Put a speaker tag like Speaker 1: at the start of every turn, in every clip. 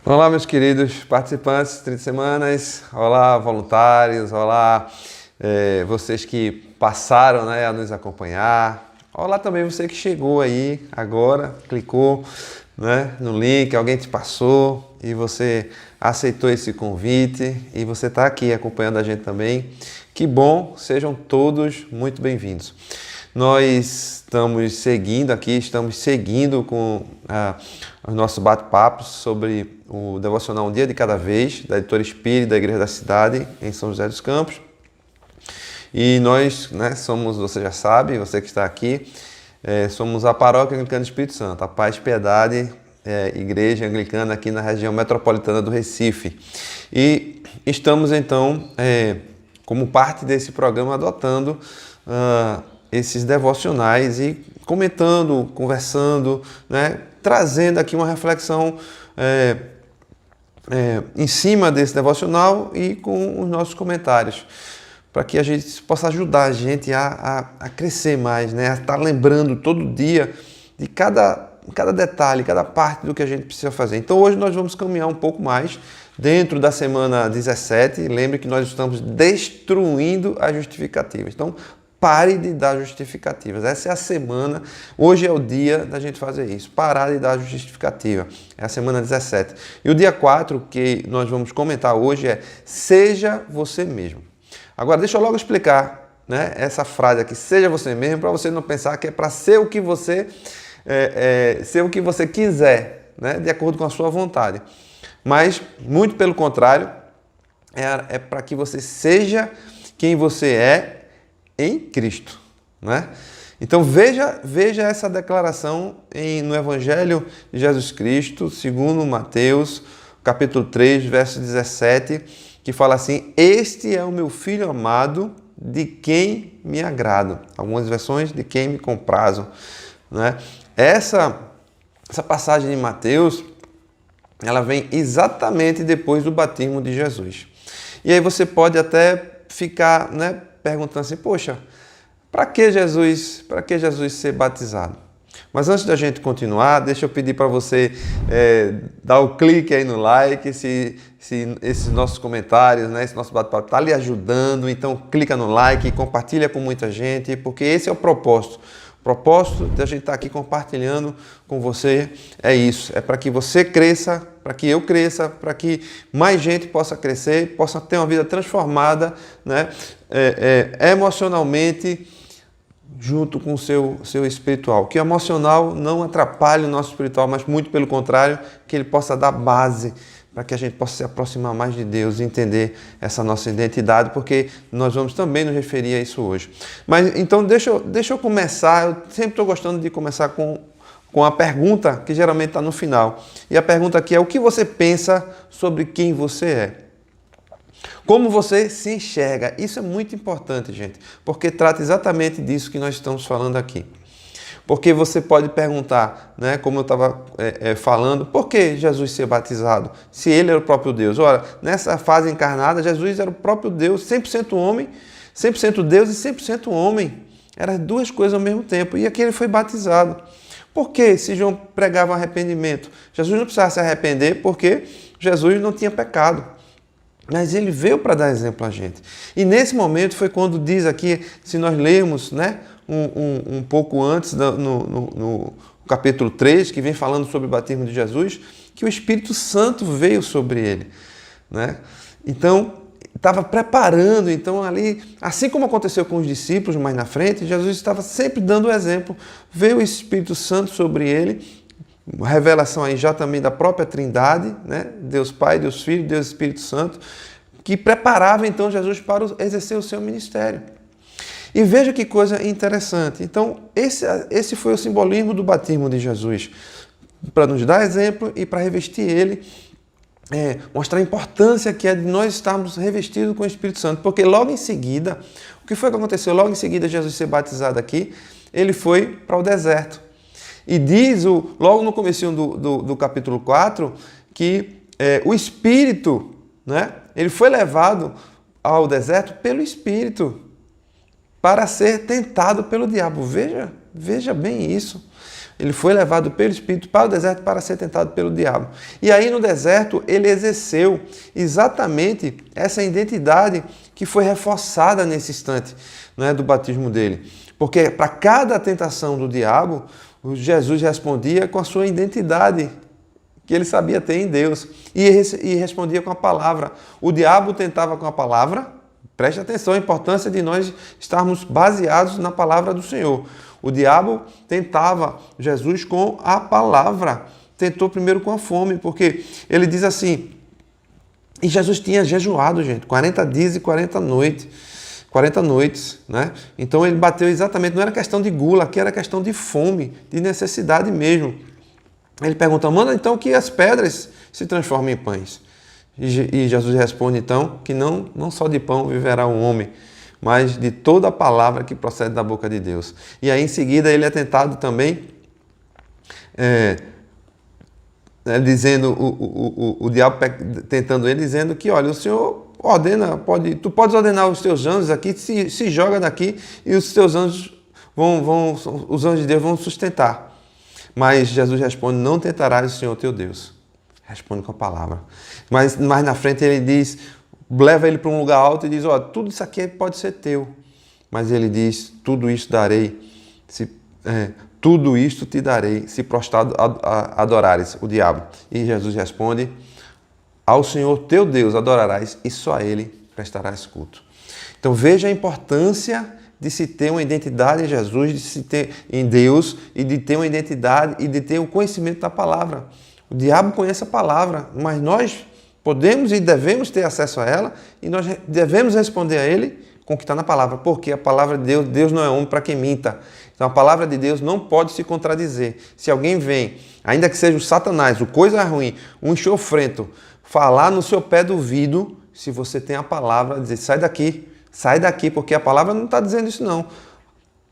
Speaker 1: Olá, meus queridos participantes de 30 semanas, olá, voluntários, olá, vocês que passaram, a nos acompanhar, olá também você que chegou aí agora, clicou, no link, alguém te passou e você aceitou esse convite e você está aqui acompanhando a gente também. Que bom, sejam todos muito bem-vindos. Nós estamos seguindo com os nossos bate-papos sobre o Devocional Um Dia de Cada Vez, da Editora Espírita da Igreja da Cidade, em São José dos Campos. E nós somos, você já sabe, você que está aqui, somos a Paróquia Anglicana do Espírito Santo, a Paz Piedade, Igreja Anglicana aqui na região metropolitana do Recife. E estamos então, como parte desse programa, adotando esses devocionais e comentando, conversando, trazendo aqui uma reflexão em cima desse devocional e com os nossos comentários, para que a gente possa ajudar a gente a crescer mais, a estar lembrando todo dia de cada detalhe, cada parte do que a gente precisa fazer. Então hoje nós vamos caminhar um pouco mais dentro da semana 17. Lembre que nós estamos destruindo as justificativas. Então, pare de dar justificativas. Essa é a semana, hoje é o dia da gente fazer isso. Parar de dar justificativa. É a semana 17. E o dia 4 que nós vamos comentar hoje é: seja você mesmo. Agora, deixa eu logo explicar essa frase aqui, seja você mesmo, para você não pensar que é para ser o que você quiser, de acordo com a sua vontade. Mas, muito pelo contrário, é para que você seja quem você é em Cristo, Então veja essa declaração no Evangelho de Jesus Cristo, segundo Mateus, capítulo 3, verso 17, que fala assim: este é o meu Filho amado, de quem me agrado. Algumas versões, de quem me comprazo. Essa passagem de Mateus, ela vem exatamente depois do batismo de Jesus. E aí você pode até ficar, perguntando assim: poxa, para que Jesus ser batizado? Mas antes da gente continuar, deixa eu pedir para você dar o clique aí no like, se esses nossos comentários, esse nosso bate-papo está lhe ajudando, então clica no like, compartilha com muita gente, porque esse é o propósito. O propósito de a gente estar aqui compartilhando com você é isso, é para que você cresça, para que eu cresça, para que mais gente possa crescer, possa ter uma vida transformada, emocionalmente, junto com o seu espiritual. Que o emocional não atrapalhe o nosso espiritual, mas muito pelo contrário, que ele possa dar base para que a gente possa se aproximar mais de Deus e entender essa nossa identidade, porque nós vamos também nos referir a isso hoje. Mas então deixa eu começar, eu sempre estou gostando de começar com a pergunta que geralmente está no final. E a pergunta aqui é: o que você pensa sobre quem você é? Como você se enxerga? Isso é muito importante, gente, porque trata exatamente disso que nós estamos falando aqui. Porque você pode perguntar, como eu estava falando, por que Jesus ser batizado? Se ele era o próprio Deus. Ora, nessa fase encarnada, Jesus era o próprio Deus, 100% homem, 100% Deus e 100% homem. Eram duas coisas ao mesmo tempo. E aqui ele foi batizado. Por que se João pregava arrependimento? Jesus não precisava se arrepender porque Jesus não tinha pecado. Mas ele veio para dar exemplo a gente. E nesse momento foi quando diz aqui, se nós lermos um pouco antes, no capítulo 3, que vem falando sobre o batismo de Jesus, que o Espírito Santo veio sobre ele. Então, estava preparando, então ali, assim como aconteceu com os discípulos mais na frente, Jesus estava sempre dando o exemplo. Veio o Espírito Santo sobre ele, revelação aí já também da própria Trindade, Deus Pai, Deus Filho, Deus Espírito Santo, que preparava então Jesus para exercer o seu ministério. E veja que coisa interessante. Então, esse foi o simbolismo do batismo de Jesus, para nos dar exemplo e para revestir ele, mostrar a importância que é de nós estarmos revestidos com o Espírito Santo, porque logo em seguida, o que foi que aconteceu? Logo em seguida, Jesus ser batizado aqui, ele foi para o deserto. E diz, logo no comecinho do capítulo 4, que o Espírito, ele foi levado ao deserto pelo Espírito. para ser tentado pelo diabo. Veja bem isso. Ele foi levado pelo Espírito para o deserto para ser tentado pelo diabo. E aí no deserto ele exerceu exatamente essa identidade que foi reforçada nesse instante, né, do batismo dele. Porque para cada tentação do diabo, Jesus respondia com a sua identidade que ele sabia ter em Deus e respondia com a palavra. O diabo tentava com a palavra. Preste atenção à importância de nós estarmos baseados na palavra do Senhor. O diabo tentava Jesus com a palavra. Tentou primeiro com a fome, porque ele diz assim, e Jesus tinha jejuado, gente, 40 dias e 40 noites, né? Então ele bateu exatamente, não era questão de gula, aqui era questão de fome, de necessidade mesmo. Ele pergunta, manda então que as pedras se transformem em pães. E Jesus responde então que não só de pão viverá o homem, mas de toda a palavra que procede da boca de Deus. E aí em seguida ele é tentado também, dizendo, o diabo tentando ele, dizendo que, olha, o Senhor ordena, tu podes ordenar os teus anjos aqui, se joga daqui e os teus anjos os anjos de Deus vão sustentar. Mas Jesus responde, não tentarás o Senhor teu Deus. Responde com a palavra. Mas mais na frente ele diz, leva ele para um lugar alto e diz, ó, tudo isso aqui pode ser teu. Mas ele diz, tudo isto darei, tudo isto te darei, se prostrado adorares o diabo. E Jesus responde, ao Senhor teu Deus adorarás e só a Ele prestarás culto. Então veja a importância de se ter uma identidade em Jesus, de se ter em Deus e de ter uma identidade e de ter um conhecimento da palavra. O diabo conhece a palavra, mas nós podemos e devemos ter acesso a ela e nós devemos responder a ele com o que está na palavra, porque a palavra de Deus não é homem para quem minta. Então a palavra de Deus não pode se contradizer. Se alguém vem, ainda que seja o Satanás, o coisa ruim, um enxofrento, falar no seu pé do ouvido, se você tem a palavra, dizer sai daqui, porque a palavra não está dizendo isso não.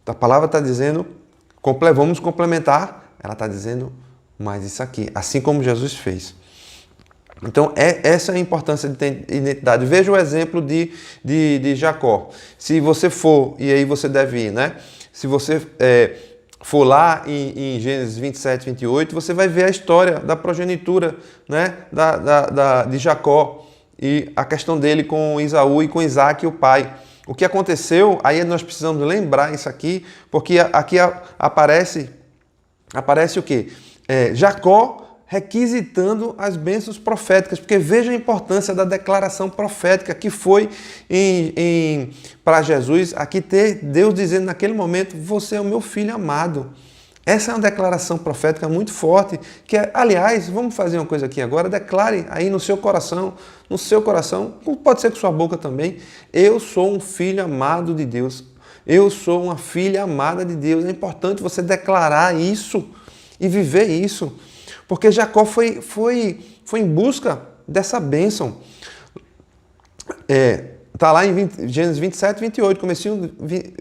Speaker 1: A palavra está dizendo, vamos complementar, ela está dizendo mais isso aqui, assim como Jesus fez. Então, essa é a importância de ter identidade. Veja o exemplo de Jacó. Se você for, e aí você deve ir, né? Se você for lá em Gênesis 27, 28, você vai ver a história da progenitura, né? De Jacó e a questão dele com Esaú e com Isaac, o pai. O que aconteceu, aí nós precisamos lembrar isso aqui, porque aqui aparece o quê? Jacó requisitando as bênçãos proféticas, porque veja a importância da declaração profética que foi para Jesus, aqui ter Deus dizendo naquele momento, você é o meu filho amado. Essa é uma declaração profética muito forte, que aliás, vamos fazer uma coisa aqui agora, declare aí no seu coração, pode ser com sua boca também, eu sou um filho amado de Deus, eu sou uma filha amada de Deus. É importante você declarar isso e viver isso. Porque Jacó foi em busca dessa bênção. Está lá em Gênesis 27, 28, comecinho,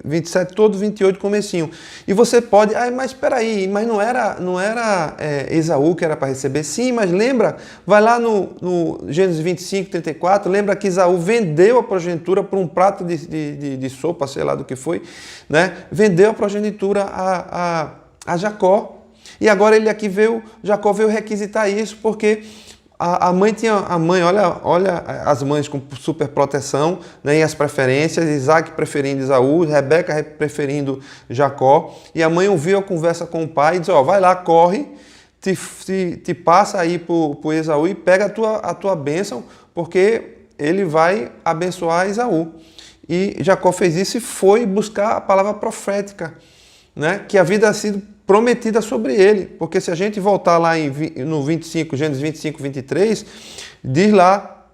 Speaker 1: 27 todo, 28, comecinho. E você pode, mas espera aí, mas não era Esaú que era para receber? Sim, mas lembra, vai lá no Gênesis 25, 34, lembra que Esaú vendeu a progenitura por um prato de sopa, sei lá do que foi, né? Vendeu a progenitura a Jacó. E agora Jacó veio requisitar isso, porque a mãe, olha as mães com super proteção, né, e as preferências, Isaac preferindo Esaú, Rebeca preferindo Jacó, e a mãe ouviu a conversa com o pai e diz, vai lá, corre, te passa aí por Esaú e pega a tua bênção, porque ele vai abençoar Esaú. E Jacó fez isso e foi buscar a palavra profética, né, que havia sido prometida sobre ele, porque se a gente voltar lá no 25, Gênesis 25, 23, diz lá,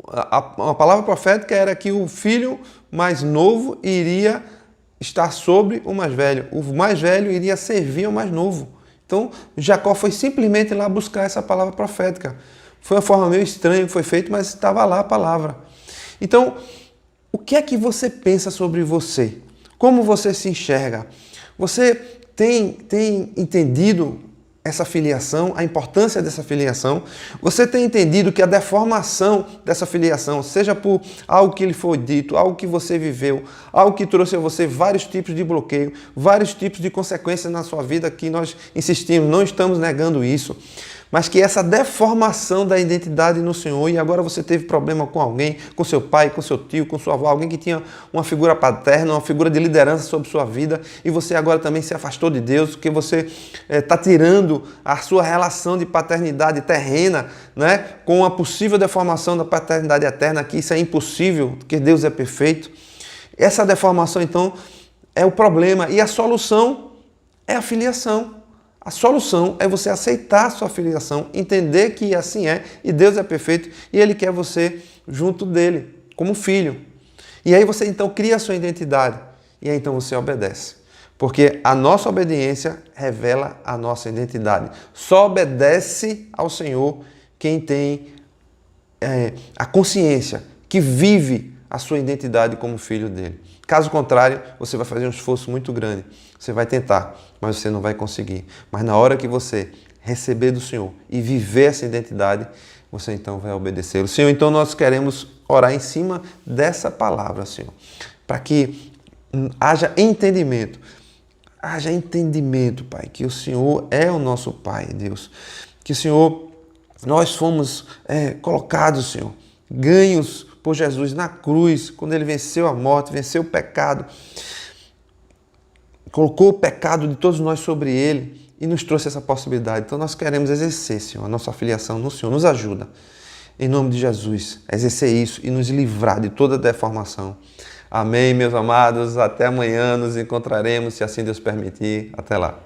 Speaker 1: a palavra profética era que o filho mais novo iria estar sobre o mais velho iria servir ao mais novo. Então, Jacó foi simplesmente lá buscar essa palavra profética. Foi uma forma meio estranha que foi feito, mas estava lá a palavra. Então, o que é que você pensa sobre você? Como você se enxerga? Você tem entendido essa filiação, a importância dessa filiação, você tem entendido que a deformação dessa filiação, seja por algo que lhe foi dito, algo que você viveu, algo que trouxe a você vários tipos de bloqueio, vários tipos de consequências na sua vida, que nós insistimos, não estamos negando isso, mas que essa deformação da identidade no Senhor, e agora você teve problema com alguém, com seu pai, com seu tio, com sua avó, alguém que tinha uma figura paterna, uma figura de liderança sobre sua vida, e você agora também se afastou de Deus, porque você está tirando a sua relação de paternidade terrena, né, com a possível deformação da paternidade eterna, que isso é impossível, porque Deus é perfeito. Essa deformação, então, é o problema, e a solução é a filiação. A solução é você aceitar a sua filiação, entender que assim é, e Deus é perfeito, e Ele quer você junto dele, como filho. E aí você então cria a sua identidade, e aí então você obedece. Porque a nossa obediência revela a nossa identidade. Só obedece ao Senhor quem tem a consciência, que vive a sua identidade como filho dele. Caso contrário, você vai fazer um esforço muito grande. Você vai tentar, mas você não vai conseguir. Mas na hora que você receber do Senhor e viver essa identidade, você então vai obedecer o Senhor. Então nós queremos orar em cima dessa palavra, Senhor, para que haja entendimento. Haja entendimento, Pai, que o Senhor é o nosso Pai, Deus. Que o Senhor, nós fomos colocados, Senhor, ganhos por Jesus na cruz, quando Ele venceu a morte, venceu o pecado, colocou o pecado de todos nós sobre Ele e nos trouxe essa possibilidade. Então nós queremos exercer, Senhor, a nossa filiação no Senhor. Nos ajuda, em nome de Jesus, a exercer isso e nos livrar de toda deformação. Amém, meus amados. Até amanhã nos encontraremos, se assim Deus permitir. Até lá.